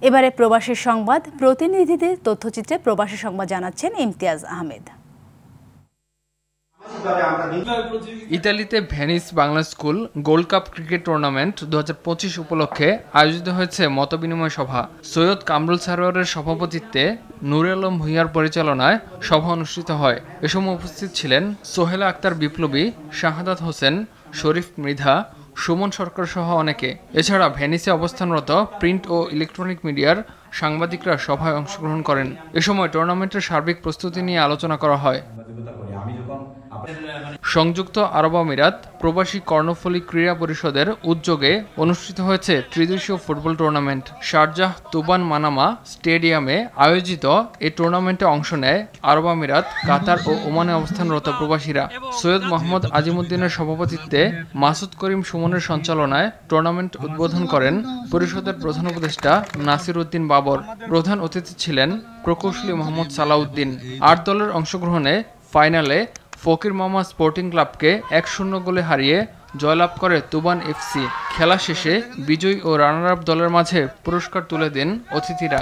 এবারে প্রবাসী সংবাদ প্রতিনিধিদের তথ্যচিত্রে প্রবাসী সংবাদ জানাচ্ছেন ইমতিয়াজ আহমেদ। ইতালিতে Venice Bangla school gold cup cricket tournament 2025 উপলক্ষে আয়োজিত হয়েছে মতবিনিময় সভা। সৈয়দ কামরুল সারোয়ারের সভাপতিত্বে নূর আলম ভূঁইয়ার পরিচালনায় সভা অনুষ্ঠিত হয়। এ সময় উপস্থিত ছিলেন সোহেলা আক্তার বিপ্লবী, শাহাদাত হোসেন, শরীফ মৃধা, সুমন সরকার সহ অনেকে। এছাড়া ভেনিসে অবস্থানরত প্রিন্ট ও ইলেকট্রনিক মিডিয়ার সাংবাদিকরা সভায় অংশগ্রহণ করেন। এ সময় টুর্নামেন্টের সার্বিক প্রস্তুতি নিয়ে আলোচনা করা হয়। সংযুক্ত আরব আমিরাত প্রবাসী কর্ণফুলী ক্রীড়া পরিষদের উদ্যোগে অনুষ্ঠিত হয়েছে ত্রিদেশীয় ফুটবল টুর্নামেন্ট। শারজাহ তুবান মানামা স্টেডিয়ামে আয়োজিত এই টুর্নামেন্টে অংশ নেয় আরব আমিরাত, কাতার ও ওমানে অবস্থানরত প্রবাসীরা। সৈয়দ মোহাম্মদ আজিমুদ্দিনের সভাপতিত্বে মাসুদ করিম সুমনের সঞ্চালনায় টুর্নামেন্ট উদ্বোধন করেন পরিষদের প্রধান উপদেষ্টা নাসির উদ্দিন বাবর। প্রধান অতিথি ছিলেন প্রকৌশলী মোহাম্মদ সালাউদ্দিন। 8 দলের অংশগ্রহণে ফাইনালে ফকির মামা স্পোর্টিং ক্লাবকে 1-0 গোলে হারিয়ে জয়লাভ করে তুবান এফসি। খেলা শেষে বিজয়ী ও রানার আপ দলের মাঝে পুরস্কার তুলে দেন অতিথিরা।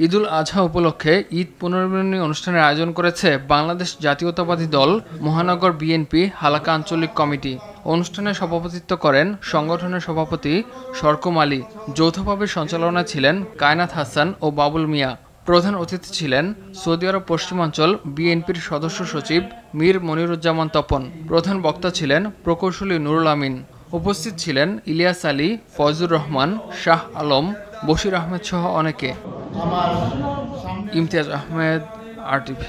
ঈদুল আজহা উপলক্ষে ঈদ পুনর্মিলনী অনুষ্ঠানের আয়োজন করেছে বাংলাদেশ জাতীয়তাবাদী দল মহানগর বিএনপি হালাকা আঞ্চলিক কমিটি। অনুষ্ঠানে সভাপতিত্ব করেন সংগঠনের সভাপতি শরকম আলী। যৌথভাবে সঞ্চালনায় ছিলেন কায়নাত হাসান ও বাবুল মিয়া। প্রধান অতিথি ছিলেন সৌদি আরব পশ্চিমাঞ্চল বিএনপির সদস্য সচিব মীর মনিরুজ্জামান তপন। প্রধান বক্তা ছিলেন প্রকৌশলী নুরুল আমিন। উপস্থিত ছিলেন ইলিয়াস আলী, ফয়জুর রহমান, শাহ আলম, বশির আহমেদ সহ অনেকে। ইমতিয়াজ আহমেদ, RTV।